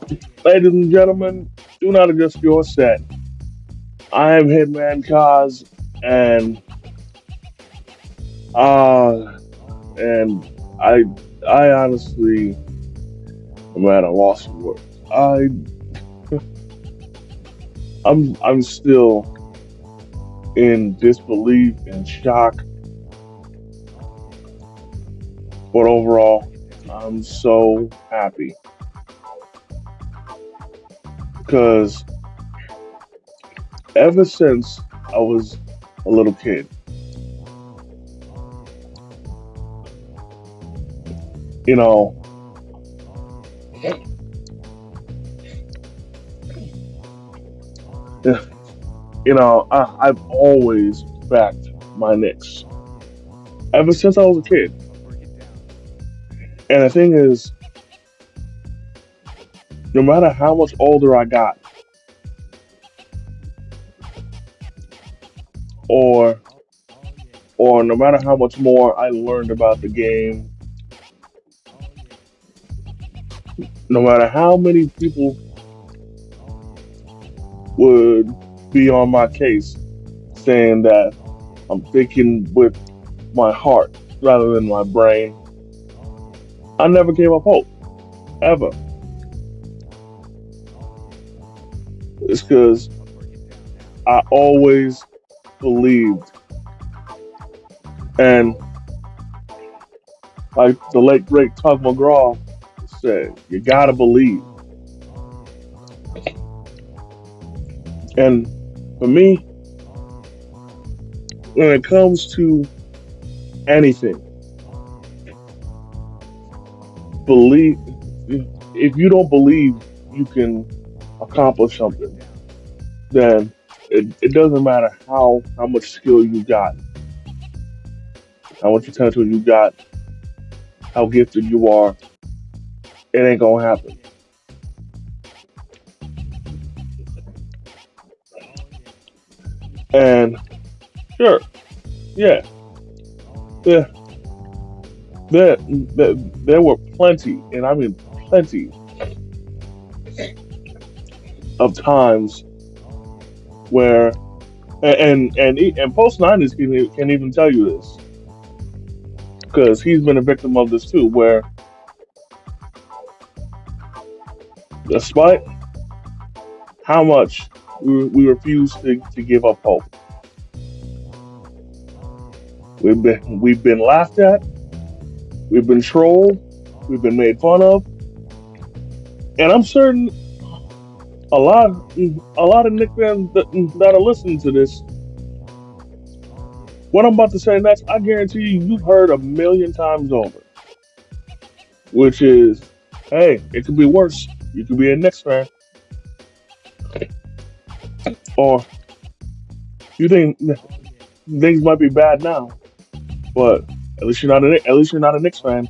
Ladies and gentlemen, do not adjust your set. I am Hitman Kaz, and uh, and I, I honestly am at a loss for words. I'm still in disbelief and shock, but overall, I'm so happy because ever since I was a little kid, you know, I've always backed my Knicks ever since I was a kid. And the thing is, no matter how much older I got, or or no matter how much more I learned about the game, no matter how many people would be on my case saying that I'm thinking with my heart rather than my brain, I never gave up hope ever. It's because I always believed, and like the late great Tug McGraw said, you gotta believe. And for me, when it comes to anything, believe. If you don't believe you can accomplish something, then it doesn't matter how much skill you got, how much potential you got, how gifted you are. It ain't gonna happen. And sure, yeah, there there were plenty, and I mean plenty of times where and post nineties can even tell you this because he's been a victim of this too, where despite how much we refuse to give up hope, we've been laughed at, we've been trolled, we've been made fun of, and I'm certain a lot a lot of Nick fans that are listening to this, what I'm about to say next, I guarantee you've heard a million times over, which is, hey, it could be worse. You could be a Knicks fan, or you think things might be bad now, but at least you're not a Knicks fan.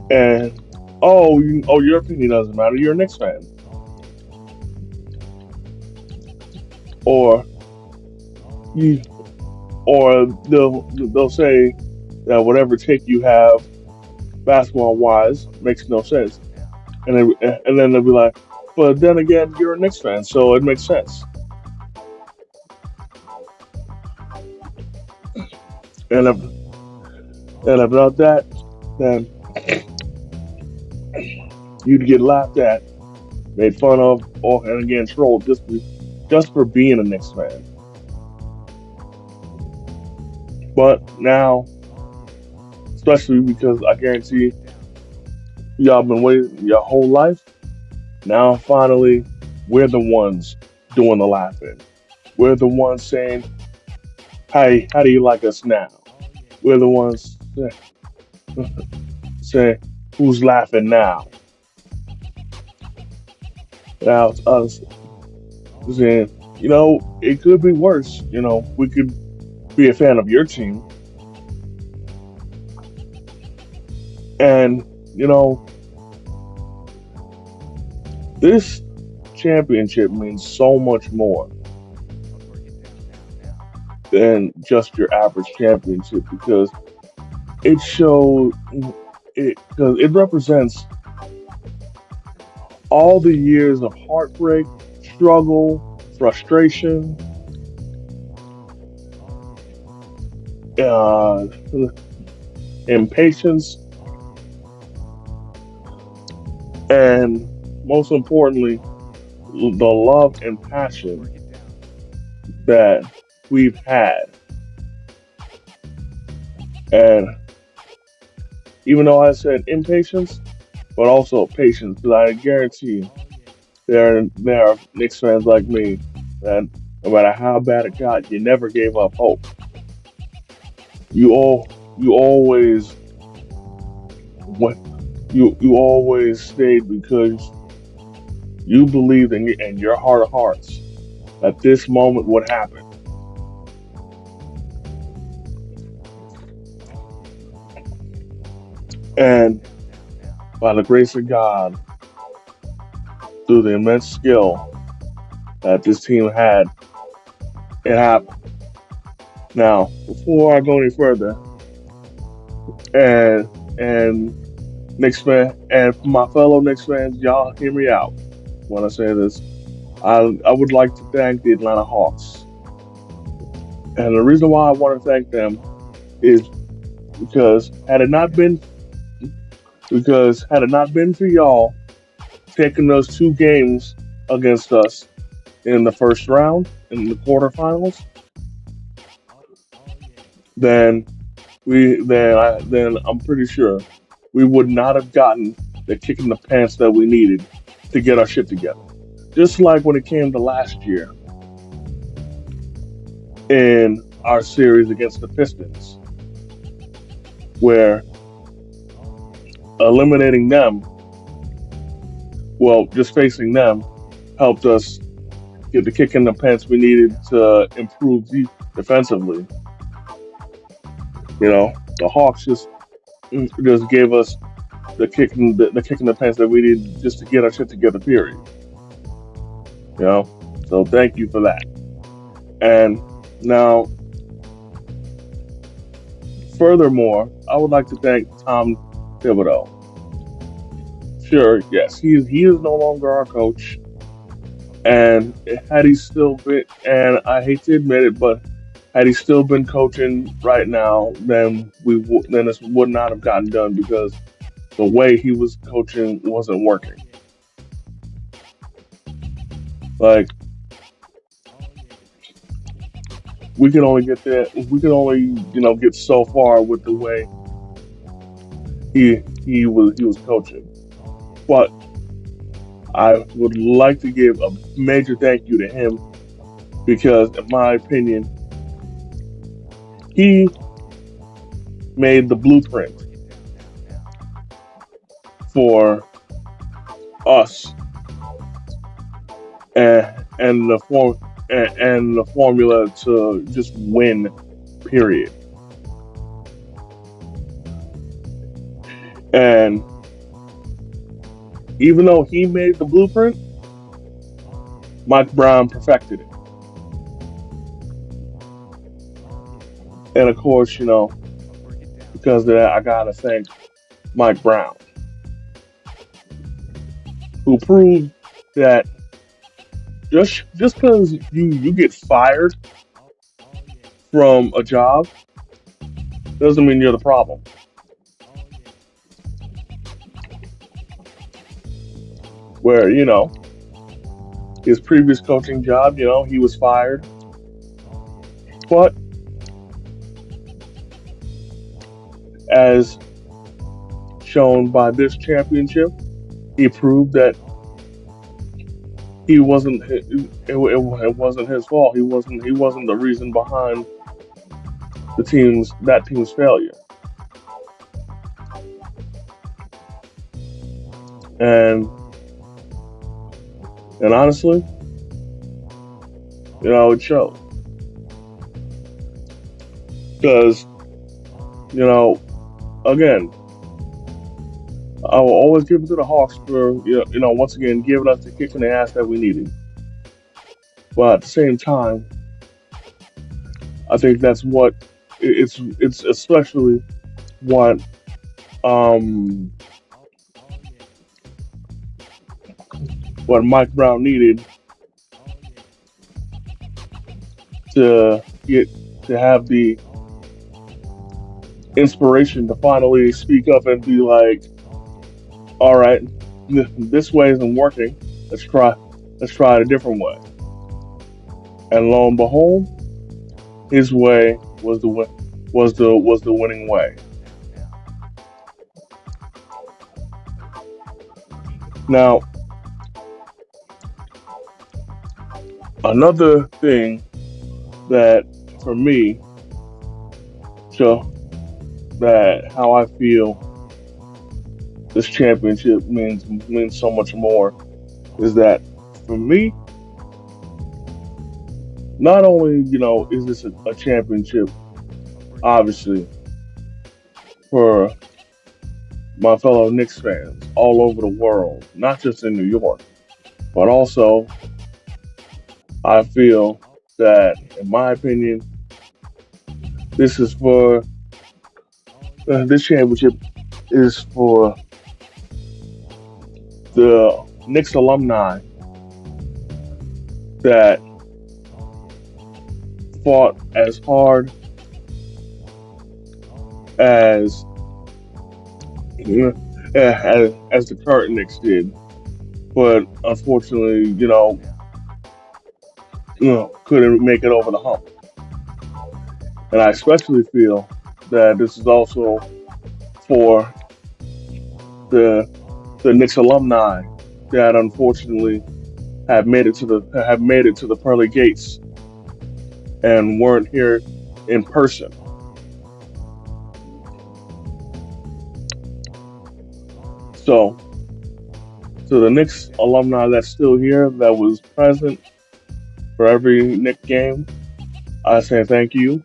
And oh, your opinion doesn't matter. You're a Knicks fan, or you, or they'll say that whatever take you have basketball wise makes no sense, and then they'll be like, but then again, you're a Knicks fan, so it makes sense. And if, and about that, then you'd get laughed at, made fun of, or and again trolled just for being a Knicks fan. But now, especially because I guarantee y'all been waiting your whole life. Now finally, we're the ones doing the laughing. We're the ones saying, "Hey, how do you like us now?" We're the ones saying, "Who's laughing now?" Now it's us saying, it could be worse. We could be a fan of your team, and you know, this championship means so much more than just your average championship because it showed it because it represents all the years of heartbreak, struggle, frustration, uh, impatience, and most importantly, the love and passion that we've had. And even though I said impatience, but also patience, because I guarantee there are Knicks fans like me that no matter how bad it got, you never gave up hope. You always what you always stayed because you believed in your heart of hearts that this moment would happen. And by the grace of God, through the immense skill that this team had, it happened. Now, before I go any further, and Knicks fan and for my fellow Knicks fans, y'all hear me out when I say this. I would like to thank the Atlanta Hawks. And the reason why I want to thank them is because had it not been for y'all taking those two games against us in the first round in the quarterfinals, then then I'm pretty sure we would not have gotten the kick in the pants that we needed to get our shit together. Just like when it came to last year in our series against the Pistons, where eliminating them, well, just facing them, helped us get the kick in the pants we needed to improve defensively. You know, the Hawks just gave us the kick in the pants that we needed just to get our shit together. Period. You know, so thank you for that. And now, furthermore, I would like to thank Tom Thibodeau. Sure, yes, he is no longer our coach, and had he still been, and I hate to admit it, but had he still been coaching right now, then this would not have gotten done because the way he was coaching wasn't working. Like we could only get there, we could only get so far with the way he was coaching. But I would like to give a major thank you to him because, in my opinion, he made the blueprint for us and the formula to just win. Period. And even though he made the blueprint, Mike Brown perfected it. And of course, because of that, I gotta thank Mike Brown, who proved that just because you get fired from a job doesn't mean you're the problem. Where his previous coaching job, he was fired, but as shown by this championship, he proved that he wasn't it wasn't his fault. He wasn't the reason behind that team's failure. And honestly, it showed because you know again, I will always give it to the Hawks for once again giving us the kick in the ass that we needed. But at the same time, I think that's what it's especially what um what Mike Brown needed to get to have the inspiration to finally speak up and be like, all right, this way isn't working. Let's try let's try it a different way. And lo and behold, his way was the winning way. Now, another thing that for me, so that how I feel this championship means so much more is that for me, not only is this a championship, obviously for my fellow Knicks fans all over the world, not just in New York, but also I feel that, in my opinion, this is for this championship is for the Knicks alumni that fought as hard as as the current Knicks did, but unfortunately, couldn't make it over the hump. And I especially feel that this is also for the the Knicks alumni that unfortunately have made it to the pearly gates and weren't here in person. So to the Knicks alumni that's still here, that was present for every Knick game, I say thank you.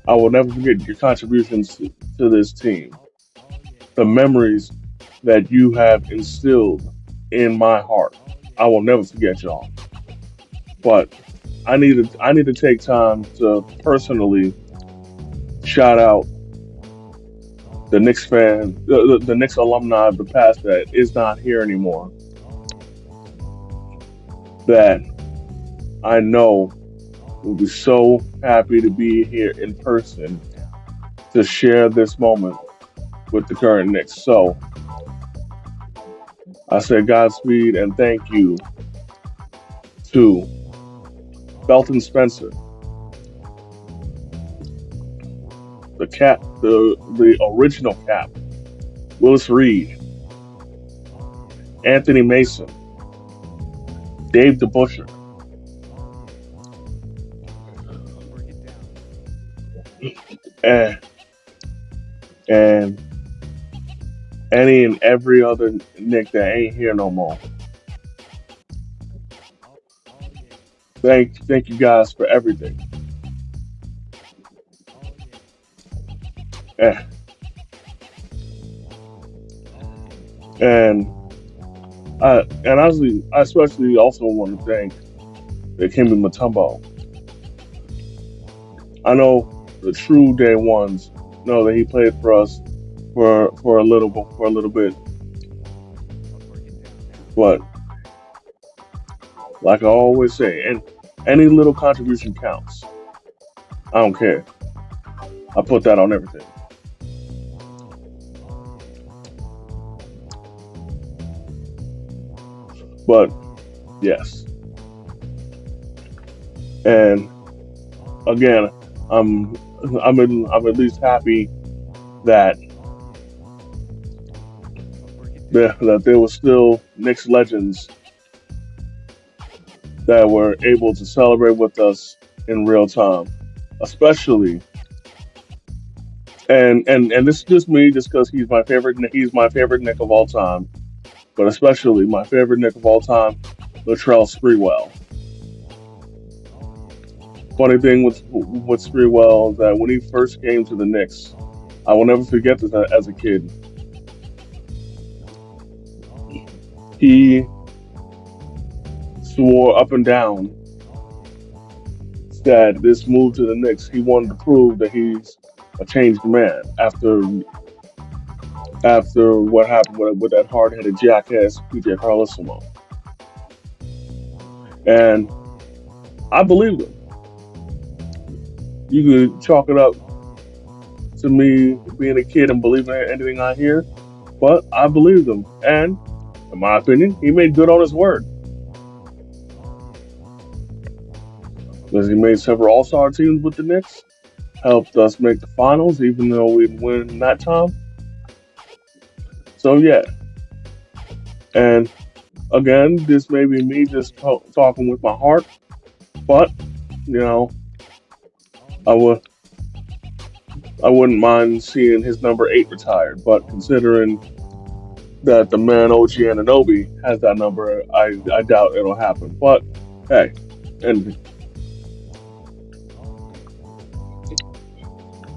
I will never forget your contributions to this team. The memories that you have instilled in my heart. I will never forget y'all. But I need to take time to personally shout out the Knicks the Knicks alumni of the past that is not here anymore. That I know will be so happy to be here in person to share this moment with the current Knicks. So I say Godspeed and thank you to Belton Spencer, the original cap, Willis Reed, Anthony Mason, Dave DeBuscher, and and any and every other Nick that ain't here no more. Thank you guys for everything. Eh, And I especially also want to thank the Kimmy Matumbo. I know the true day ones know that he played for us for a little bit, but like I always say, and any little contribution counts. I don't care. I put that on everything. But yes, and again, I'm I'm at least happy that that there were still Knicks legends that were able to celebrate with us in real time, especially and this is just me, just because he's my favorite Nick of all time, but especially my favorite Nick of all time, Latrell Sprewell. Funny thing with Sprewell is that when he first came to the Knicks, I will never forget this as a kid. He swore up and down that this move to the Knicks, he wanted to prove that a changed man after what happened with that hard-headed jackass PJ Carlesimo, and I believed him. You could chalk it up to me being a kid and believing anything I hear, but I believed him, and in my opinion, he made good on his word because he made several All-Star teams with the Knicks, helped us make the finals, even though we didn't win that time. So yeah, and again, this may be me just talking with my heart, but you know, I would I wouldn't mind seeing his number 8 retired. But considering that the man OG Ananobi has that number, I doubt it'll happen. But hey, and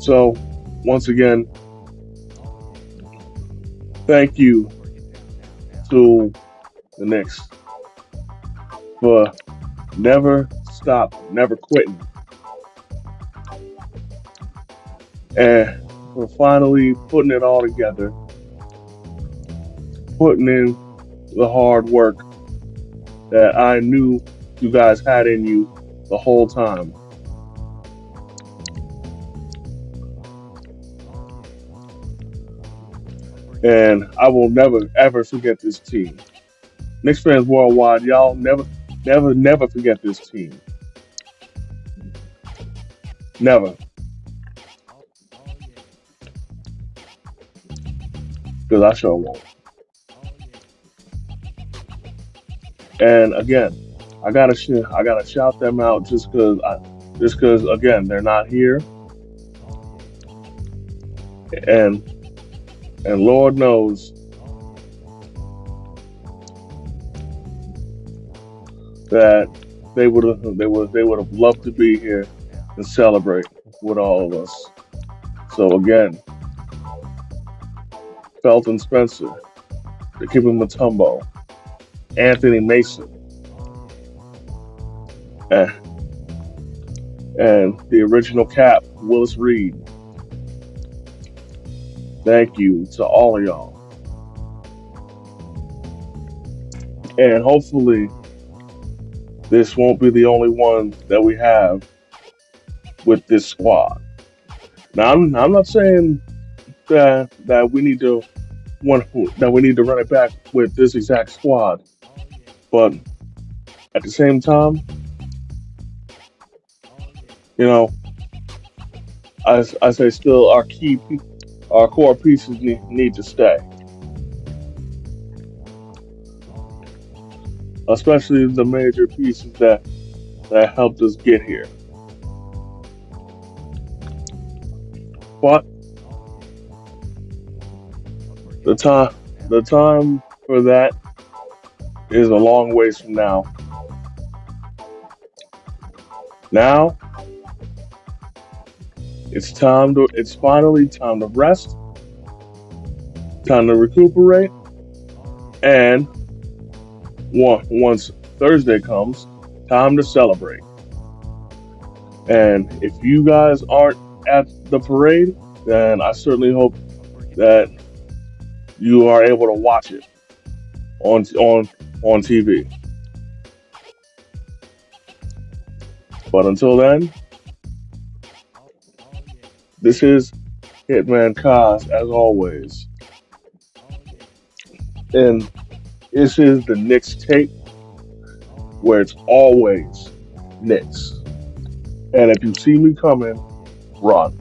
so once again, thank you to the Knicks for never stop, never quitting, and for finally putting it all together, putting in the hard work that I knew you guys had in you the whole time. And I will never ever forget this team. Knicks fans worldwide, y'all never forget this team. Never, because I sure won't. And again, I gotta shout them out just because again they're not here, and Lord knows that they would have loved to be here and celebrate with all of us. So again, Felton Spencer, Dikembe Mutombo, Anthony Mason, and, and the original Cap, Willis Reed. Thank you to all of y'all. And hopefully, this won't be the only one that we have with this squad. Now, I'm not saying that we need to one that we need to run it back with this exact squad, but at the same time, you know, I say still our core pieces need to stay, especially the major pieces that helped us get here. But the time for that is a long ways from now. Now it's finally time to rest, time to recuperate, and once Thursday comes, time to celebrate. And if you guys aren't at the parade, then I certainly hope that you are able to watch it on TV. But until then, this is Hitman Kaz as always, and this is the Knicks tape where it's always Knicks. And if you see me coming, run.